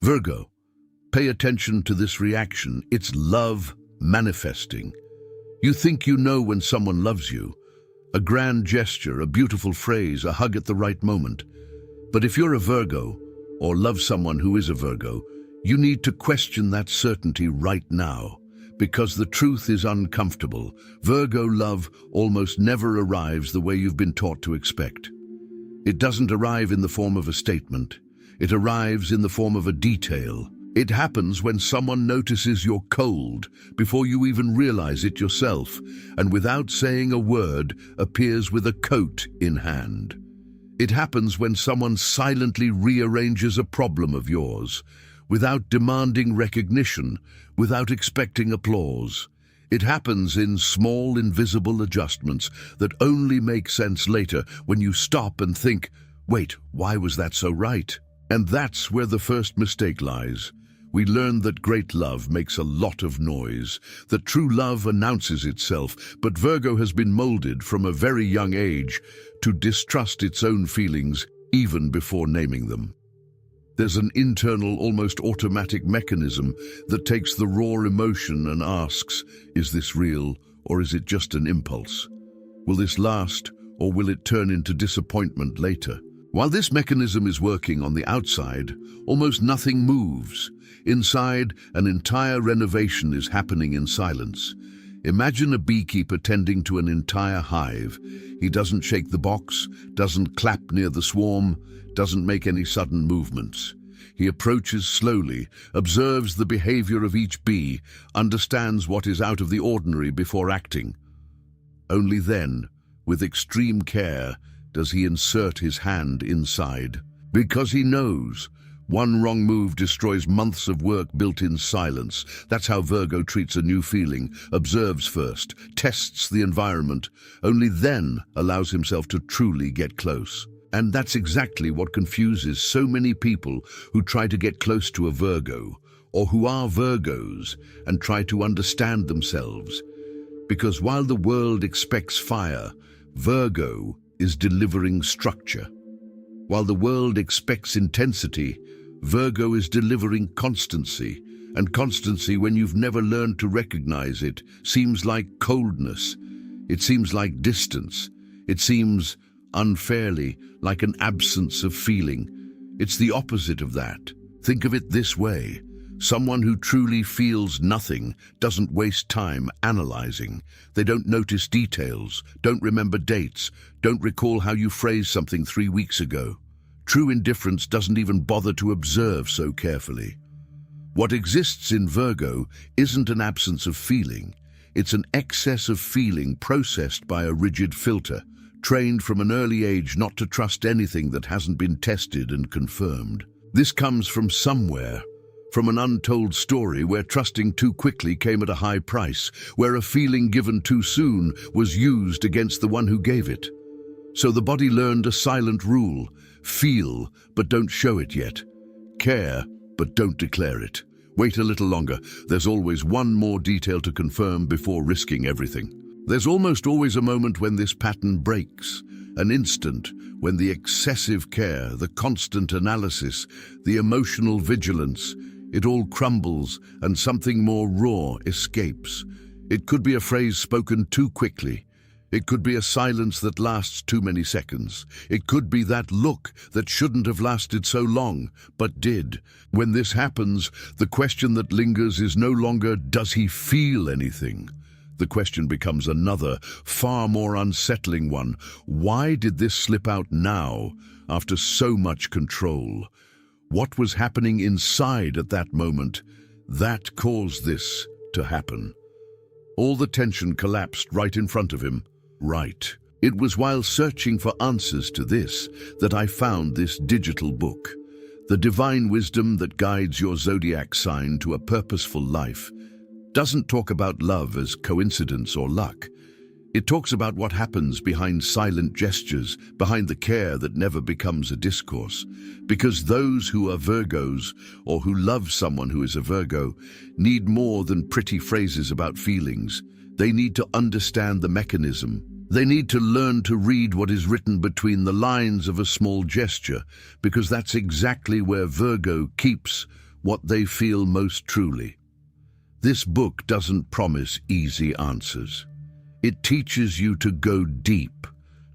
Virgo, pay attention to this reaction. It's love manifesting. You think you know when someone loves you. A grand gesture, a beautiful phrase, a hug at the right moment. But if you're a Virgo, or love someone who is a Virgo, you need to question that certainty right now, because the truth is uncomfortable. Virgo love almost never arrives the way you've been taught to expect. It doesn't arrive in the form of a statement. It arrives in the form of a detail. It happens when someone notices you're cold before you even realize it yourself, and without saying a word appears with a coat in hand. It happens when someone silently rearranges a problem of yours, without demanding recognition, without expecting applause. It happens in small, invisible adjustments that only make sense later when you stop and think, wait, why was that so right? And that's where the first mistake lies. We learn that great love makes a lot of noise, that true love announces itself, but Virgo has been molded from a very young age to distrust its own feelings even before naming them. There's an internal, almost automatic mechanism that takes the raw emotion and asks, is this real or is it just an impulse? Will this last or will it turn into disappointment later? While this mechanism is working on the outside, almost nothing moves. Inside, an entire renovation is happening in silence. Imagine a beekeeper tending to an entire hive. He doesn't shake the box, doesn't clap near the swarm, doesn't make any sudden movements. He approaches slowly, observes the behavior of each bee, understands what is out of the ordinary before acting. Only then, with extreme care, does he insert his hand inside. Because he knows one wrong move destroys months of work built in silence. That's how Virgo treats a new feeling, observes first, tests the environment, only then allows himself to truly get close. And that's exactly what confuses so many people who try to get close to a Virgo, or who are Virgos and try to understand themselves. Because while the world expects fire, Virgo is delivering structure. While the world expects intensity, Virgo is delivering constancy. And constancy, when you've never learned to recognize it, seems like coldness. It seems like distance. It seems unfairly like an absence of feeling. It's the opposite of that. Think of it this way. Someone who truly feels nothing doesn't waste time analyzing. They don't notice details, don't remember dates, don't recall how you phrased something 3 weeks ago. True indifference doesn't even bother to observe so carefully. What exists in Virgo isn't an absence of feeling. It's an excess of feeling processed by a rigid filter, trained from an early age not to trust anything that hasn't been tested and confirmed. This comes from somewhere, from an untold story where trusting too quickly came at a high price, where a feeling given too soon was used against the one who gave it. So the body learned a silent rule: feel, but don't show it yet. Care, but don't declare it. Wait a little longer. There's always one more detail to confirm before risking everything. There's almost always a moment when this pattern breaks, an instant when the excessive care, the constant analysis, the emotional vigilance, it all crumbles and something more raw escapes. It could be a phrase spoken too quickly. It could be a silence that lasts too many seconds. It could be that look that shouldn't have lasted so long, but did. When this happens, the question that lingers is no longer, does he feel anything? The question becomes another, far more unsettling one. Why did this slip out now, after so much control? What was happening inside at that moment that caused this to happen? All the tension collapsed right in front of him. Right. It was while searching for answers to this that I found this digital book. The divine wisdom that guides your zodiac sign to a purposeful life doesn't talk about love as coincidence or luck. It talks about what happens behind silent gestures, behind the care that never becomes a discourse. Because those who are Virgos, or who love someone who is a Virgo, need more than pretty phrases about feelings. They need to understand the mechanism. They need to learn to read what is written between the lines of a small gesture, because that's exactly where Virgo keeps what they feel most truly. This book doesn't promise easy answers. It teaches you to go deep,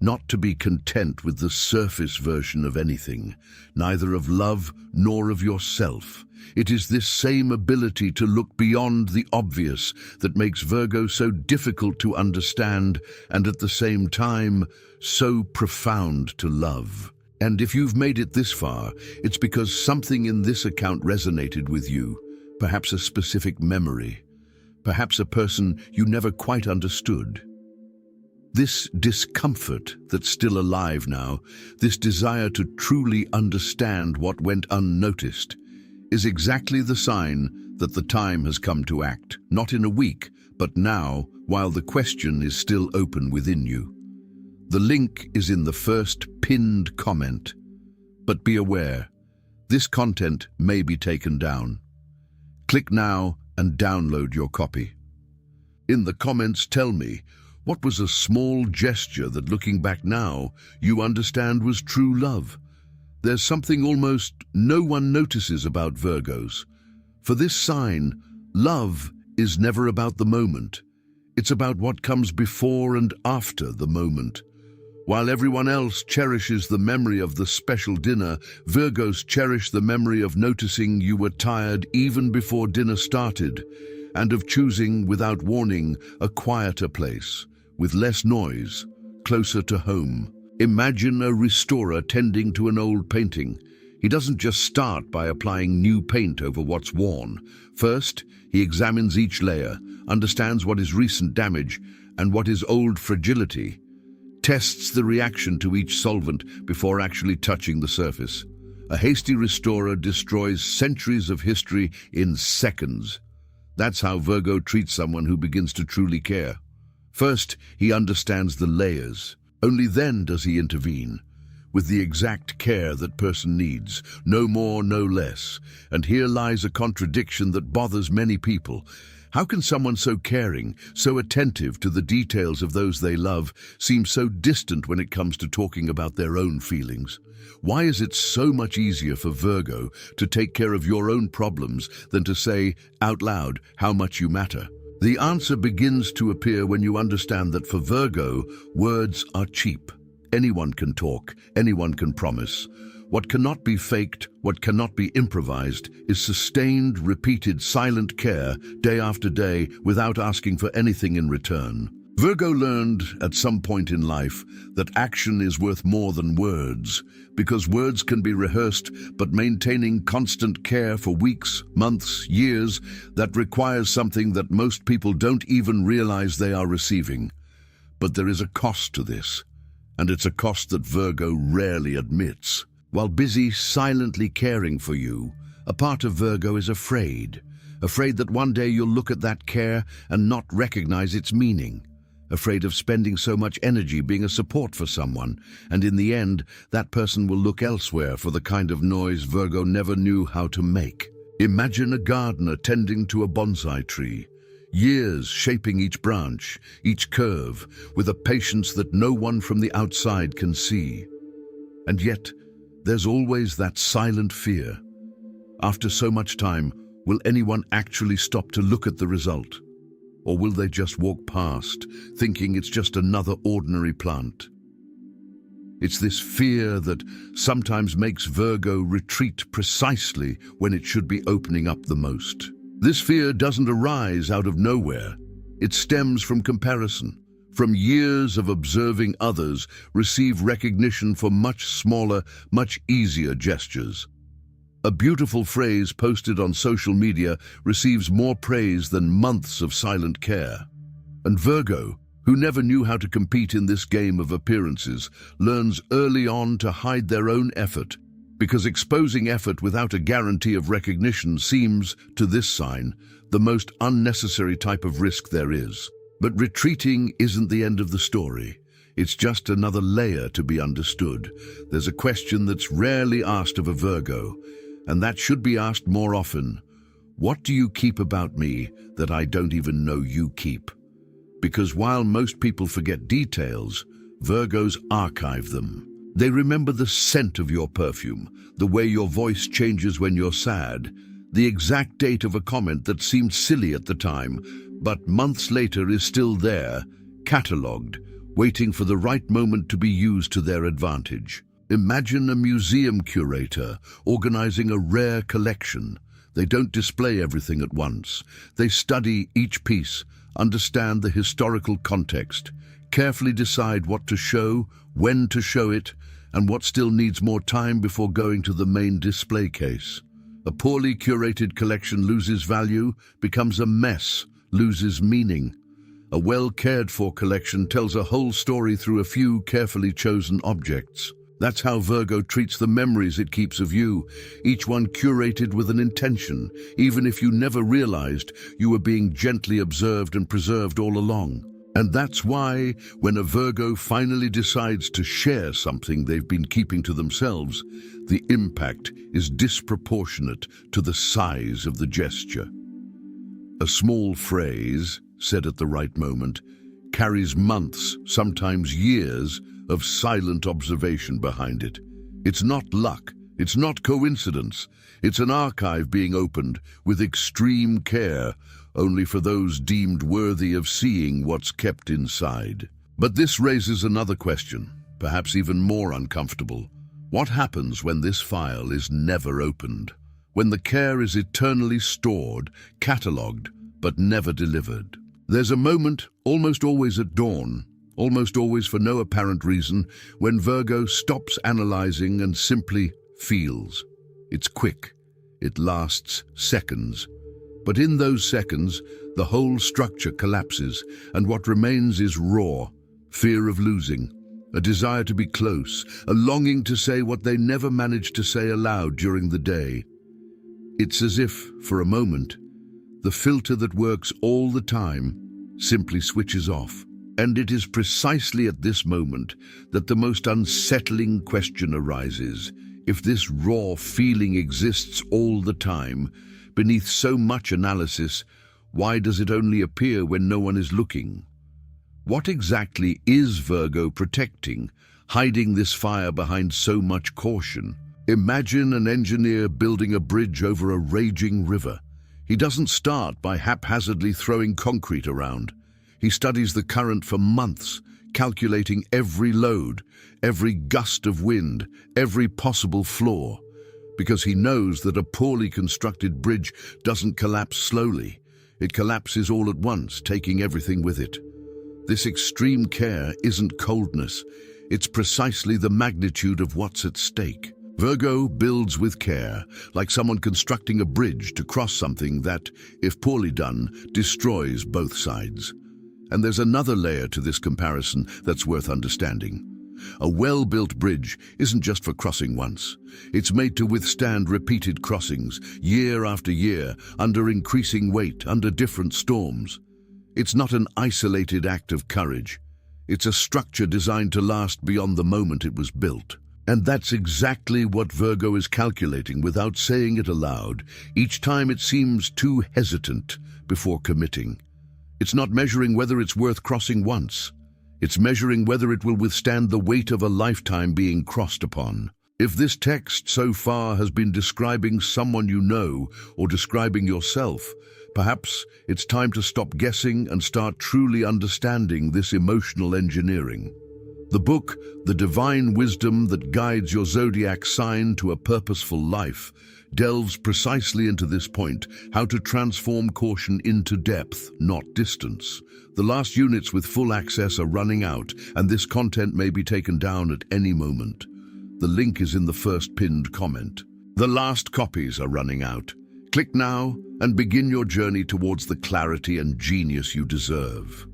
not to be content with the surface version of anything, neither of love nor of yourself. It is this same ability to look beyond the obvious that makes Virgo so difficult to understand and at the same time so profound to love. And if you've made it this far, it's because something in this account resonated with you, perhaps a specific memory, perhaps a person you never quite understood. This discomfort that's still alive now, this desire to truly understand what went unnoticed, is exactly the sign that the time has come to act, not in a week, but now, while the question is still open within you. The link is in the first pinned comment. But be aware, this content may be taken down. Click now and download your copy. In the comments, tell me, what was a small gesture that, looking back now, you understand was true love? There's something almost no one notices about Virgos. For this sign, love is never about the moment. It's about what comes before and after the moment. While everyone else cherishes the memory of the special dinner, Virgos cherish the memory of noticing you were tired even before dinner started, and of choosing, without warning, a quieter place, with less noise, closer to home. Imagine a restorer tending to an old painting. He doesn't just start by applying new paint over what's worn. First, he examines each layer, understands what is recent damage and what is old fragility, tests the reaction to each solvent before actually touching the surface. A hasty restorer destroys centuries of history in seconds. That's how Virgo treats someone who begins to truly care. First, he understands the layers. Only then does he intervene, with the exact care that person needs, no more, no less. And here lies a contradiction that bothers many people. How can someone so caring, so attentive to the details of those they love, seem so distant when it comes to talking about their own feelings? Why is it so much easier for Virgo to take care of your own problems than to say out loud how much you matter? The answer begins to appear when you understand that for Virgo, words are cheap. Anyone can talk, anyone can promise. What cannot be faked, what cannot be improvised, is sustained, repeated, silent care, day after day, without asking for anything in return. Virgo learned at some point in life that action is worth more than words, because words can be rehearsed, but maintaining constant care for weeks, months, years, that requires something that most people don't even realize they are receiving. But there is a cost to this, and it's a cost that Virgo rarely admits. While busy silently caring for you, a part of Virgo is afraid that one day you'll look at that care and not recognize its meaning. Afraid of spending so much energy being a support for someone, and in the end, that person will look elsewhere for the kind of noise Virgo never knew how to make. Imagine a gardener tending to a bonsai tree, years shaping each branch, each curve, with a patience that no one from the outside can see. And yet, there's always that silent fear. After so much time, will anyone actually stop to look at the result? Or will they just walk past, thinking it's just another ordinary plant? It's this fear that sometimes makes Virgo retreat precisely when it should be opening up the most. This fear doesn't arise out of nowhere. It stems from comparison, from years of observing others receive recognition for much smaller, much easier gestures. A beautiful phrase posted on social media receives more praise than months of silent care. And Virgo, who never knew how to compete in this game of appearances, learns early on to hide their own effort, because exposing effort without a guarantee of recognition seems, to this sign, the most unnecessary type of risk there is. But retreating isn't the end of the story. It's just another layer to be understood. There's a question that's rarely asked of a Virgo, and that should be asked more often. What do you keep about me that I don't even know you keep? Because while most people forget details, Virgos archive them. They remember the scent of your perfume, the way your voice changes when you're sad, The exact date of a comment that seemed silly at the time, but months later is still there, catalogued, waiting for the right moment to be used to their advantage. Imagine a museum curator organizing a rare collection. They don't display everything at once. They study each piece, understand the historical context, carefully decide what to show, when to show it, and what still needs more time before going to the main display case. A poorly curated collection loses value, becomes a mess, loses meaning. A well-cared-for collection tells a whole story through a few carefully chosen objects. That's how Virgo treats the memories it keeps of you, each one curated with an intention, even if you never realized you were being gently observed and preserved all along. And that's why, when a Virgo finally decides to share something they've been keeping to themselves, the impact is disproportionate to the size of the gesture. A small phrase, said at the right moment, carries months, sometimes years, of silent observation behind it. It's not luck, it's not coincidence, it's an archive being opened with extreme care, only for those deemed worthy of seeing what's kept inside. But this raises another question, perhaps even more uncomfortable. What happens when this file is never opened? When the care is eternally stored, catalogued, but never delivered? There's a moment, almost always at dawn, almost always for no apparent reason, when Virgo stops analyzing and simply feels. It's quick. It lasts seconds. But in those seconds, the whole structure collapses, and what remains is raw, fear of losing, a desire to be close, a longing to say what they never managed to say aloud during the day. It's as if, for a moment, the filter that works all the time simply switches off. And it is precisely at this moment that the most unsettling question arises. If this raw feeling exists all the time, beneath so much analysis, why does it only appear when no one is looking? What exactly is Virgo protecting, hiding this fire behind so much caution? Imagine an engineer building a bridge over a raging river. He doesn't start by haphazardly throwing concrete around. He studies the current for months, calculating every load, every gust of wind, every possible flaw, because he knows that a poorly constructed bridge doesn't collapse slowly. It collapses all at once, taking everything with it. This extreme care isn't coldness. It's precisely the magnitude of what's at stake. Virgo builds with care, like someone constructing a bridge to cross something that, if poorly done, destroys both sides. And there's another layer to this comparison that's worth understanding. A well-built bridge isn't just for crossing once. It's made to withstand repeated crossings, year after year, under increasing weight, under different storms. It's not an isolated act of courage. It's a structure designed to last beyond the moment it was built. And that's exactly what Virgo is calculating without saying it aloud, each time it seems too hesitant before committing. It's not measuring whether it's worth crossing once. It's measuring whether it will withstand the weight of a lifetime being crossed upon. If this text so far has been describing someone you know or describing yourself, perhaps it's time to stop guessing and start truly understanding this emotional engineering. The book, The Divine Wisdom That Guides Your Zodiac Sign to a Purposeful Life, delves precisely into this point, how to transform caution into depth, not distance. The last units with full access are running out, and this content may be taken down at any moment. The link is in the first pinned comment. The last copies are running out. Click now and begin your journey towards the clarity and genius you deserve.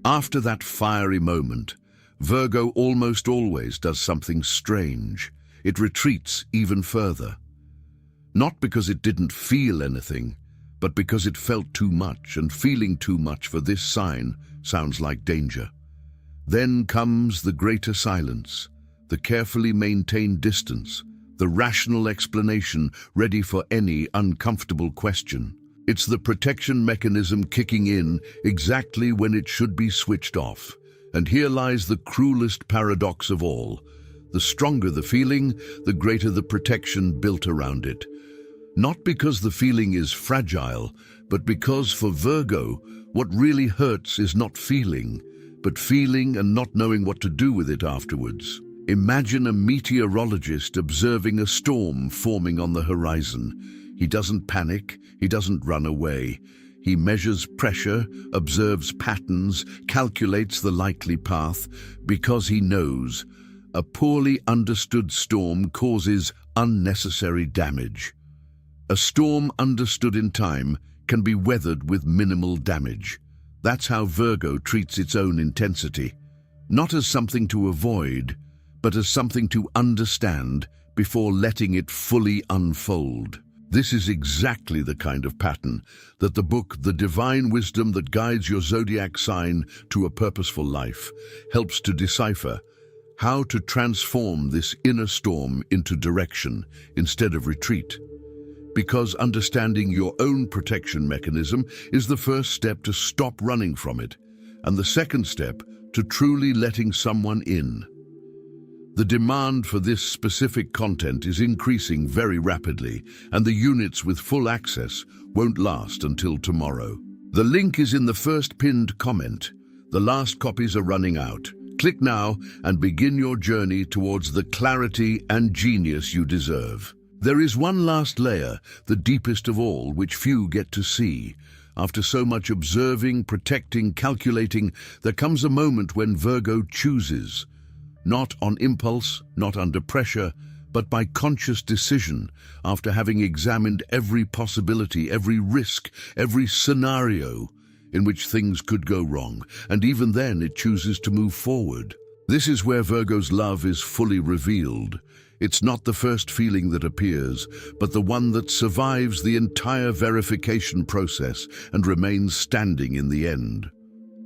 After that fiery moment, Virgo almost always does something strange. It retreats even further. Not because it didn't feel anything, but because it felt too much, and feeling too much for this sign sounds like danger. Then comes the greater silence, the carefully maintained distance, the rational explanation ready for any uncomfortable question. It's the protection mechanism kicking in exactly when it should be switched off. And here lies the cruelest paradox of all. The stronger the feeling, the greater the protection built around it. Not because the feeling is fragile, but because for Virgo, what really hurts is not feeling, but feeling and not knowing what to do with it afterwards. Imagine a meteorologist observing a storm forming on the horizon. He doesn't panic, he doesn't run away. He measures pressure, observes patterns, calculates the likely path, because he knows a poorly understood storm causes unnecessary damage. A storm understood in time can be weathered with minimal damage. That's how Virgo treats its own intensity, not as something to avoid, but as something to understand before letting it fully unfold. This is exactly the kind of pattern that the book The Divine Wisdom That Guides Your Zodiac Sign to a Purposeful Life helps to decipher: how to transform this inner storm into direction instead of retreat. Because understanding your own protection mechanism is the first step to stop running from it, and the second step to truly letting someone in. The demand for this specific content is increasing very rapidly, and the units with full access won't last until tomorrow. The link is in the first pinned comment. The last copies are running out. Click now and begin your journey towards the clarity and genius you deserve. There is one last layer, the deepest of all, which few get to see. After so much observing, protecting, calculating, there comes a moment when Virgo chooses. Not on impulse, not under pressure, but by conscious decision, after having examined every possibility, every risk, every scenario in which things could go wrong, and even then it chooses to move forward. This is where Virgo's love is fully revealed. It's not the first feeling that appears, but the one that survives the entire verification process and remains standing in the end.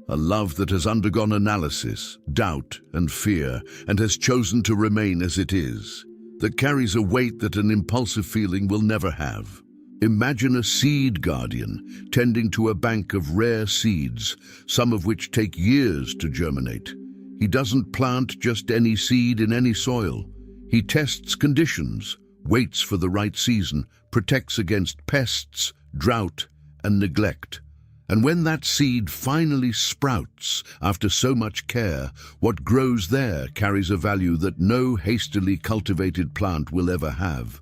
A love that has undergone analysis, doubt, and fear, and has chosen to remain as it is, that carries a weight that an impulsive feeling will never have. Imagine a seed guardian tending to a bank of rare seeds, some of which take years to germinate. He doesn't plant just any seed in any soil. He tests conditions, waits for the right season, protects against pests, drought, and neglect. And when that seed finally sprouts, after so much care, what grows there carries a value that no hastily cultivated plant will ever have.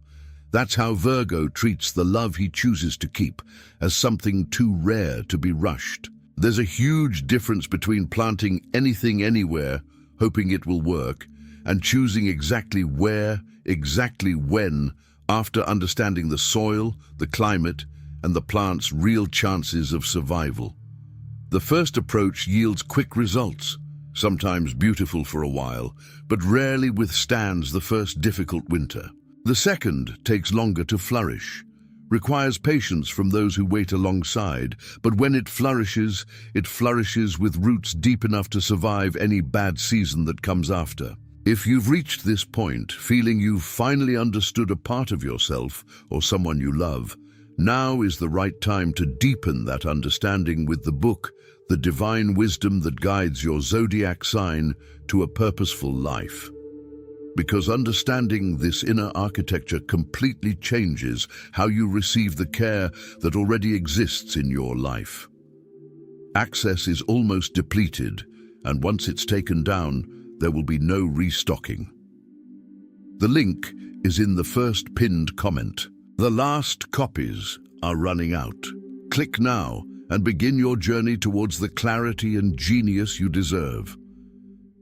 That's how Virgo treats the love he chooses to keep, as something too rare to be rushed. There's a huge difference between planting anything anywhere, hoping it will work, and choosing exactly where, exactly when, after understanding the soil, the climate, and the plant's real chances of survival. The first approach yields quick results, sometimes beautiful for a while, but rarely withstands the first difficult winter. The second takes longer to flourish, requires patience from those who wait alongside, but when it flourishes with roots deep enough to survive any bad season that comes after. If you've reached this point, feeling you've finally understood a part of yourself or someone you love, now is the right time to deepen that understanding with the book, The Divine Wisdom That Guides Your Zodiac Sign to a Purposeful Life. Because understanding this inner architecture completely changes how you receive the care that already exists in your life. Access is almost depleted, and once it's taken down, there will be no restocking. The link is in the first pinned comment. The last copies are running out. Click now and begin your journey towards the clarity and genius you deserve.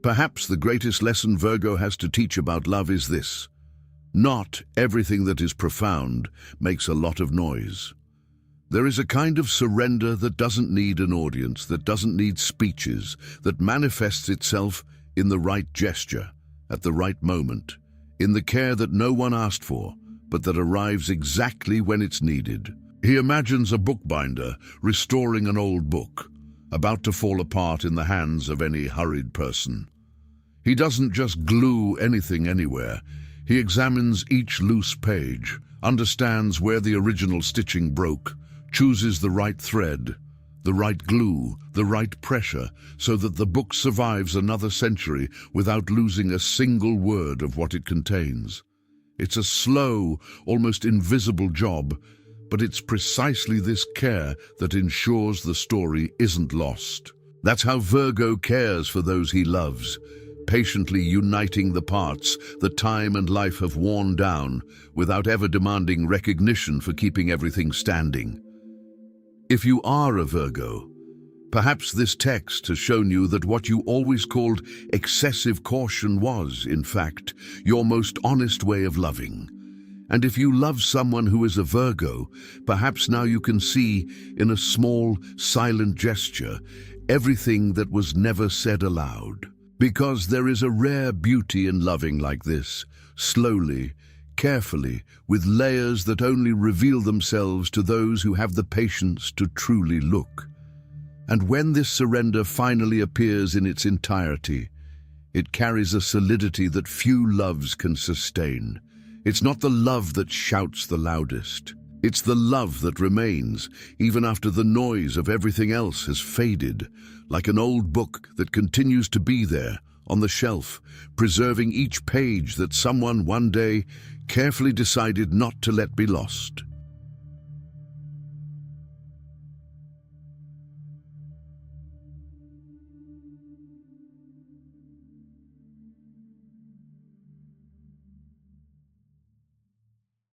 Perhaps the greatest lesson Virgo has to teach about love is this: not everything that is profound makes a lot of noise. There is a kind of surrender that doesn't need an audience, that doesn't need speeches, that manifests itself in the right gesture, at the right moment, in the care that no one asked for, but that arrives exactly when it's needed. He imagines a bookbinder restoring an old book, about to fall apart in the hands of any hurried person. He doesn't just glue anything anywhere. He examines each loose page, understands where the original stitching broke, chooses the right thread, the right glue, the right pressure, so that the book survives another century without losing a single word of what it contains. It's a slow, almost invisible job, but it's precisely this care that ensures the story isn't lost. That's how Virgo cares for those he loves, patiently uniting the parts that time and life have worn down without ever demanding recognition for keeping everything standing. If you are a Virgo, perhaps this text has shown you that what you always called excessive caution was, in fact, your most honest way of loving. And if you love someone who is a Virgo, perhaps now you can see, in a small, silent gesture, everything that was never said aloud. Because there is a rare beauty in loving like this, slowly, carefully, with layers that only reveal themselves to those who have the patience to truly look. And when this surrender finally appears in its entirety, it carries a solidity that few loves can sustain. It's not the love that shouts the loudest. It's the love that remains, even after the noise of everything else has faded, like an old book that continues to be there, on the shelf, preserving each page that someone one day carefully decided not to let be lost.